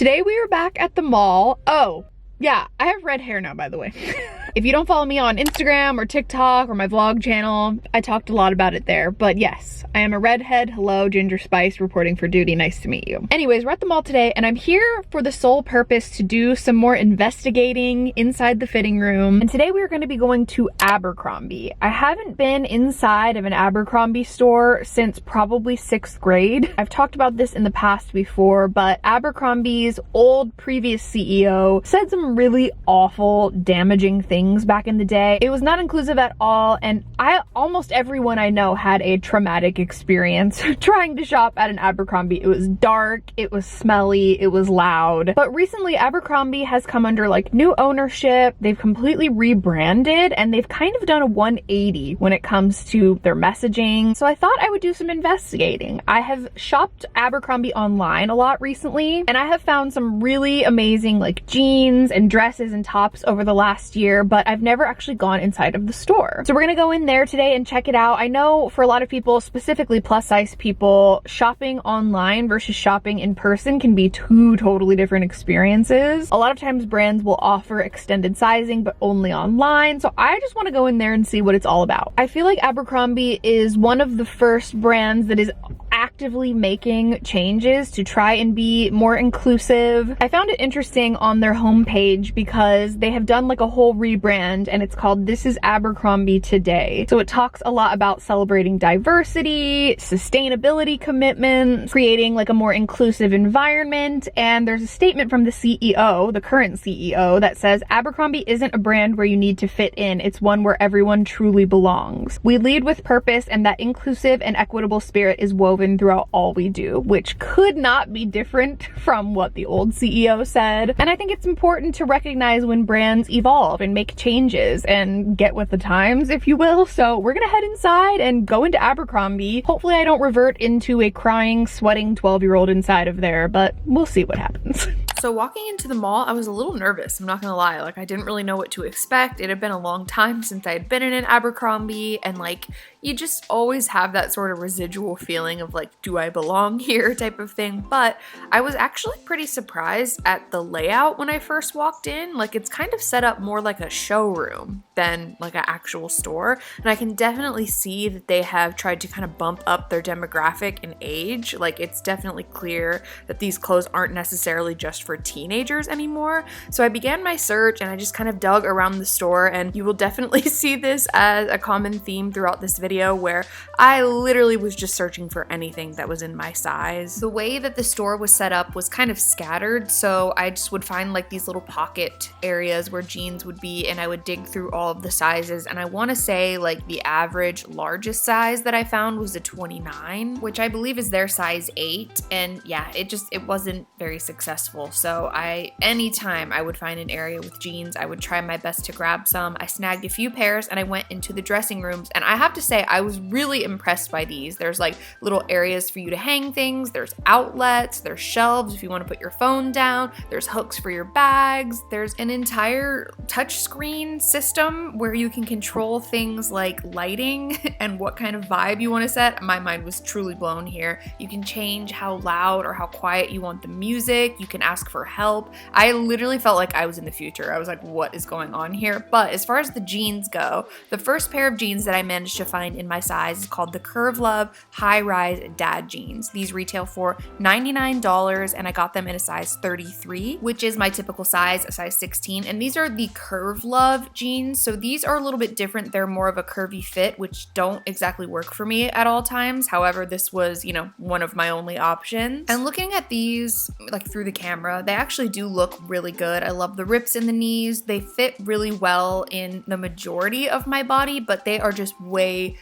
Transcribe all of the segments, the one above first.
Today we are back at the mall. Oh, yeah, I have red hair now, by the way. If you don't follow me on Instagram or TikTok or my vlog channel, I talked a lot about it there. But yes, I am a redhead. Hello, Ginger Spice reporting for duty. Nice to meet you. Anyways, we're at the mall today and I'm here for the sole purpose to do some more investigating inside the fitting room. And today we're going to be going to Abercrombie. I haven't been inside of an Abercrombie store since probably 6th grade. I've talked about this in the past before, but Abercrombie's old previous CEO said some really awful, damaging things back in the day. It was not inclusive at all, and almost everyone I know had a traumatic experience trying to shop at an Abercrombie. It was dark, it was smelly, it was loud. But recently Abercrombie has come under like new ownership. They've completely rebranded and they've kind of done a 180 when it comes to their messaging. So I thought I would do some investigating. I have shopped Abercrombie online a lot recently, and I have found some really amazing like jeans and dresses and tops over the last year, but I've never actually gone inside of the store. So we're gonna go in there today and check it out. I know for a lot of people, specifically plus size people, shopping online versus shopping in person can be two totally different experiences. A lot of times brands will offer extended sizing, but only online. So I just wanna go in there and see what it's all about. I feel like Abercrombie is one of the first brands that is actively making changes to try and be more inclusive. I found it interesting on their homepage because they have done like a whole rebrand and it's called This is Abercrombie Today. So it talks a lot about celebrating diversity, sustainability commitments, creating like a more inclusive environment, and there's a statement from the CEO, the current CEO, that says Abercrombie isn't a brand where you need to fit in, it's one where everyone truly belongs. We lead with purpose and that inclusive and equitable spirit is woven throughout all we do, which could not be different from what the old CEO said. And I think it's important to recognize when brands evolve and make changes and get with the times, if you will. So we're gonna head inside and go into Abercrombie. Hopefully I don't revert into a crying, sweating 12-year-old inside of there, but we'll see what happens. So walking into the mall, I was a little nervous, I'm not gonna lie. Like, I didn't really know what to expect. It had been a long time since I had been in an Abercrombie, and like, you just always have that sort of residual feeling of like, do I belong here type of thing. But I was actually pretty surprised at the layout when I first walked in. Like, it's kind of set up more like a showroom than like an actual store. And I can definitely see that they have tried to kind of bump up their demographic and age. Like, it's definitely clear that these clothes aren't necessarily just for teenagers anymore. So I began my search and I just kind of dug around the store, and you will definitely see this as a common theme throughout this video where I literally was just searching for anything that was in my size. The way that the store was set up was kind of scattered, so I just would find like these little pocket areas where jeans would be, and I would dig through all of the sizes, and I want to say like the average largest size that I found was a 29, which I believe is their size 8, and yeah, it wasn't very successful. So anytime I would find an area with jeans, I would try my best to grab some. I snagged a few pairs and I went into the dressing rooms, and I have to say I was really impressed by these. There's like little areas for you to hang things, there's outlets, there's shelves if you want to put your phone down, there's hooks for your bags, there's an entire touchscreen system where you can control things like lighting and what kind of vibe you want to set. My mind was truly blown here. You can change how loud or how quiet you want the music, you can ask for help. I literally felt like I was in the future. I was like, what is going on here? But as far as the jeans go, the first pair of jeans that I managed to find in my size is called the Curve Love High Rise Dad Jeans. These retail for $99 and I got them in a size 33, which is my typical size, a size 16. And these are the Curve Love jeans. So these are a little bit different. They're more of a curvy fit, which don't exactly work for me at all times. However, this was, one of my only options. And looking at these like through the camera, they actually do look really good. I love the rips in the knees. They fit really well in the majority of my body, but they are just way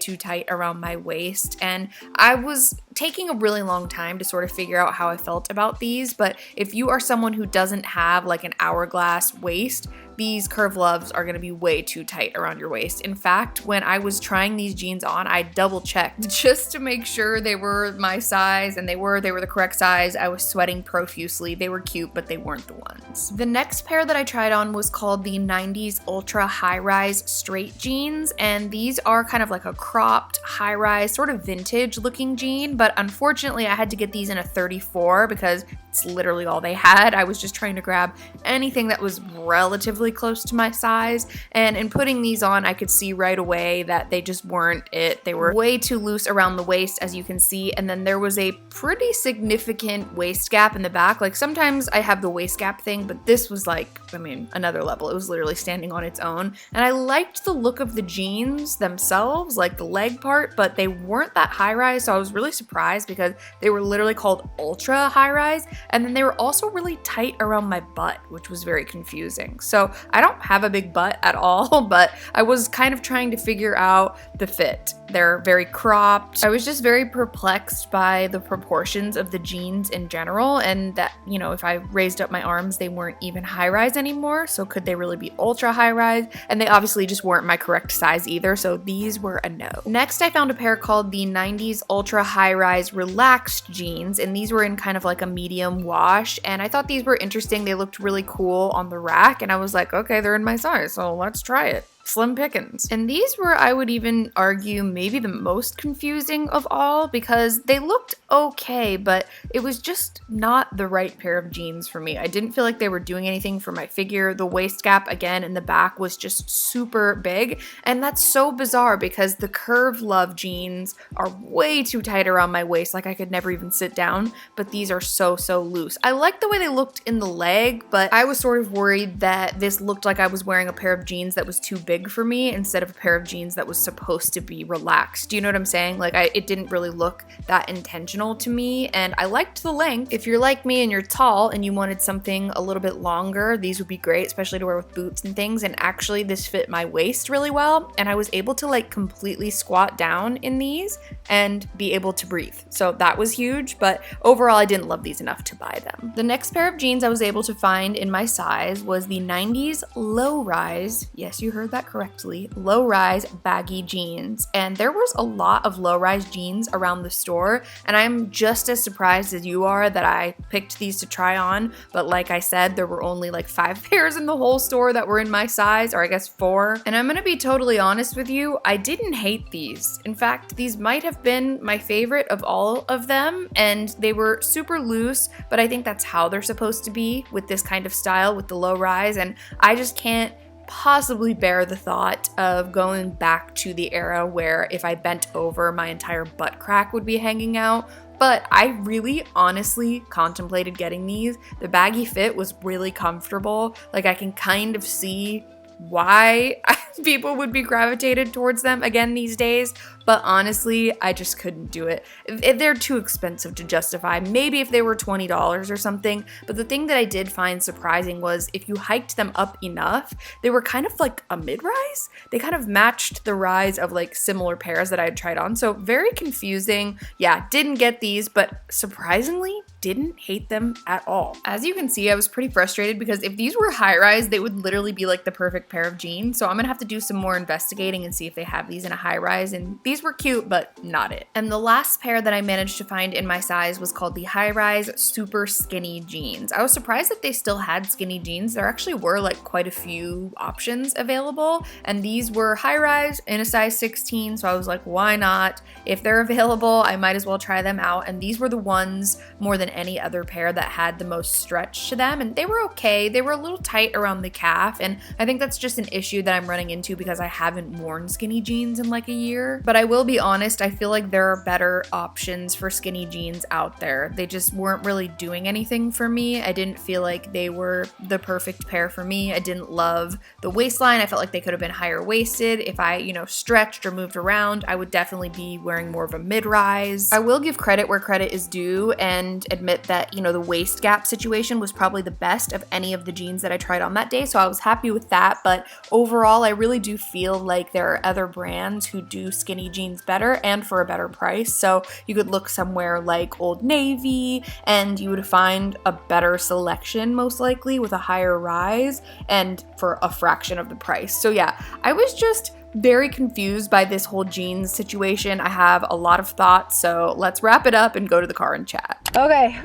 too tight around my waist, and I was taking a really long time to sort of figure out how I felt about these. But if you are someone who doesn't have like an hourglass waist, these Curve Loves are going to be way too tight around your waist. In fact, when I was trying these jeans on, I double checked just to make sure they were my size, and they were the correct size. I was sweating profusely. They were cute, but they weren't the ones. The next pair that I tried on was called the 90s Ultra High Rise Straight Jeans, and these are kind of like a cropped high rise sort of vintage looking jean, but unfortunately I had to get these in a 34 because that's literally all they had. I was just trying to grab anything that was relatively close to my size, and in putting these on, I could see right away that they just weren't it. They were way too loose around the waist, as you can see, and then there was a pretty significant waist gap in the back. Like, sometimes I have the waist gap thing, but this was like, I mean, another level. It was literally standing on its own, and I liked the look of the jeans themselves, like the leg part, but they weren't that high rise, so I was really surprised because they were literally called ultra high rise, and then they were also really tight around my butt, which was very confusing. So I don't have a big butt at all, but I was kind of trying to figure out the fit. They're very cropped. I was just very perplexed by the proportions of the jeans in general, and that, you know, if I raised up my arms, they weren't even high rise anymore, so could they really be ultra high rise? And they obviously just weren't my correct size either, so these were a no. Next, I found a pair called the 90s ultra high rise relaxed jeans, and these were in kind of like a medium wash, and I thought these were interesting. They looked really cool on the rack, and I was like, okay, they're in my size, so let's try it. Slim pickings. And these were, I would even argue, maybe the most confusing of all, because they looked okay, but it was just not the right pair of jeans for me. I didn't feel like they were doing anything for my figure. The waist gap, again, in the back was just super big, and that's so bizarre because the Curve Love jeans are way too tight around my waist, like I could never even sit down, but these are so loose. I like the way they looked in the leg, but I was sort of worried that this looked like I was wearing a pair of jeans that was too big for me instead of a pair of jeans that was supposed to be relaxed. Do you know what I'm saying? Like, it didn't really look that intentional to me, and I liked the length. If you're like me and you're tall and you wanted something a little bit longer, these would be great, especially to wear with boots and things, and actually this fit my waist really well, and I was able to like completely squat down in these and be able to breathe. So that was huge, but overall I didn't love these enough to buy them. The next pair of jeans I was able to find in my size was the 90s low rise, yes, you heard that correctly, low rise baggy jeans, and there was a lot of low rise jeans around the store, and I'm just as surprised as you are that I picked these to try on, but like I said, there were only like 5 pairs in the whole store that were in my size, or I guess 4, and I'm gonna be totally honest with you, I didn't hate these. In fact, these might have been my favorite of all of them, and they were super loose, but I think that's how they're supposed to be with this kind of style, with the low rise, and I just can't possibly bear the thought of going back to the era where if I bent over, my entire butt crack would be hanging out. But I really honestly contemplated getting these. The baggy fit was really comfortable. Like, I can kind of see why people would be gravitated towards them again these days, but honestly, I just couldn't do it. They're too expensive to justify. Maybe if they were $20 or something, but the thing that I did find surprising was if you hiked them up enough, they were kind of like a mid-rise. They kind of matched the rise of like similar pairs that I had tried on, so very confusing. Yeah, didn't get these, but surprisingly, didn't hate them at all. As you can see, I was pretty frustrated because if these were high-rise, they would literally be like the perfect pair of jeans, so I'm gonna have to do some more investigating and see if they have these in a high-rise, and these were cute, but not it. And the last pair that I managed to find in my size was called the high-rise super skinny jeans. I was surprised that they still had skinny jeans. There actually were like quite a few options available, and these were high-rise in a size 16, so I was like, why not? If they're available, I might as well try them out, and these were the ones more than any other pair that had the most stretch to them, and they were okay. They were a little tight around the calf, and I think that's just an issue that I'm running into because I haven't worn skinny jeans in like a year. But I will be honest, I feel like there are better options for skinny jeans out there. They just weren't really doing anything for me. I didn't feel like they were the perfect pair for me. I didn't love the waistline. I felt like they could have been higher waisted. If I, stretched or moved around, I would definitely be wearing more of a mid-rise. I will give credit where credit is due and admit that, the waist gap situation was probably the best of any of the jeans that I tried on that day, so I was happy with that, but overall, I really do feel like there are other brands who do skinny jeans better and for a better price, so you could look somewhere like Old Navy and you would find a better selection most likely with a higher rise and for a fraction of the price. So yeah, I was just very confused by this whole jeans situation. I have a lot of thoughts, so let's wrap it up and go to the car and chat. Okay,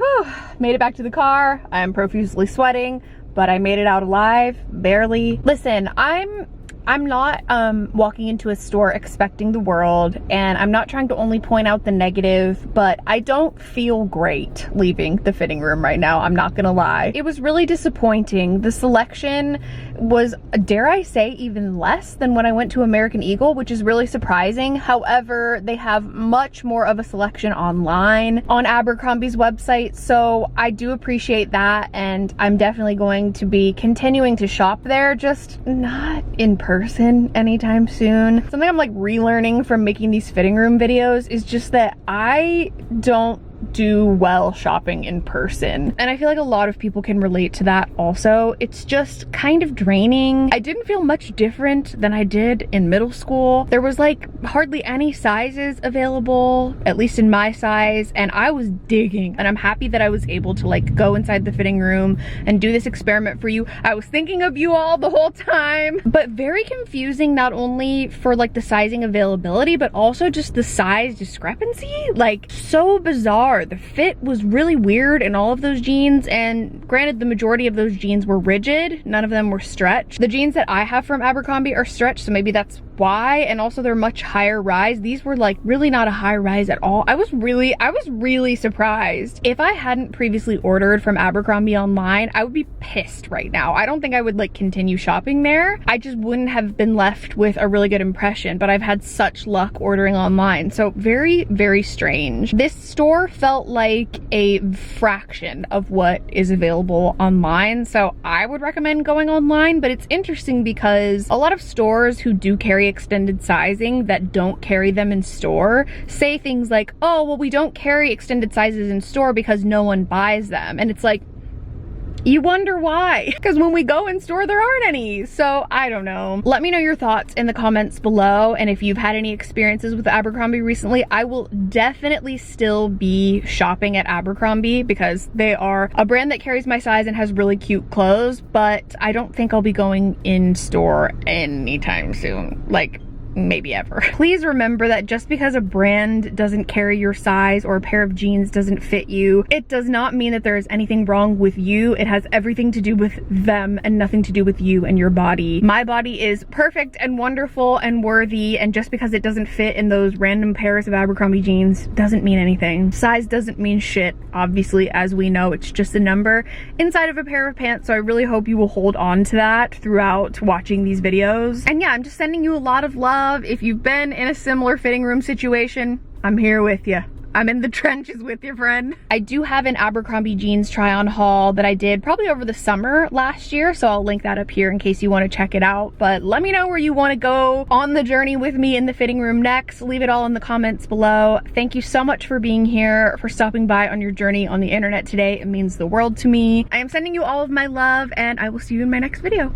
made it back to the car. I'm profusely sweating, but I made it out alive, barely. Listen, I'm I'm not walking into a store expecting the world, and I'm not trying to only point out the negative, but I don't feel great leaving the fitting room right now, I'm not gonna lie. It was really disappointing. The selection was, dare I say, even less than when I went to American Eagle, which is really surprising. However, they have much more of a selection online on Abercrombie's website, so I do appreciate that, and I'm definitely going to be continuing to shop there, just not in person anytime soon. Something I'm like relearning from making these fitting room videos is just that I don't do well shopping in person, and I feel like a lot of people can relate to that also. It's just kind of draining. I didn't feel much different than I did in middle school. There was like hardly any sizes available, at least in my size, and I was digging, and I'm happy that I was able to like go inside the fitting room and do this experiment for you. I was thinking of you all the whole time, but very confusing, not only for like the sizing availability, but also just the size discrepancy. Like, so bizarre. The fit was really weird in all of those jeans, and granted, the majority of those jeans were rigid, none of them were stretch. The jeans that I have from Abercrombie are stretch, so maybe that's why, and also they're much higher rise. These were like really not a high rise at all. I was really surprised. If I hadn't previously ordered from Abercrombie online, I would be pissed right now. I don't think I would like continue shopping there. I just wouldn't have been left with a really good impression, but I've had such luck ordering online, so very strange. This store felt like a fraction of what is available online, so I would recommend going online. But it's interesting because a lot of stores who do carry extended sizing that don't carry them in store say things like, oh, well, we don't carry extended sizes in store because no one buys them. And it's like, you wonder why, because when we go in store, there aren't any. So I don't know. Let me know your thoughts in the comments below. And if you've had any experiences with Abercrombie recently, I will definitely still be shopping at Abercrombie because they are a brand that carries my size and has really cute clothes, but I don't think I'll be going in store anytime soon. Like, maybe ever. Please remember that just because a brand doesn't carry your size or a pair of jeans doesn't fit you, it does not mean that there is anything wrong with you. It has everything to do with them and nothing to do with you and your body. My body is perfect and wonderful and worthy, and just because it doesn't fit in those random pairs of Abercrombie jeans doesn't mean anything. Size doesn't mean shit, obviously, as we know. It's just a number inside of a pair of pants, so I really hope you will hold on to that throughout watching these videos. And yeah, I'm just sending you a lot of love. If you've been in a similar fitting room situation, I'm here with you. I'm in the trenches with you, friend. I do have an Abercrombie jeans try on haul that I did probably over the summer last year, so I'll link that up here in case you want to check it out. But let me know where you want to go on the journey with me in the fitting room next. Leave it all in the comments below. Thank you so much for being here, for stopping by on your journey on the internet today. It means the world to me. I am sending you all of my love, and I will see you in my next video.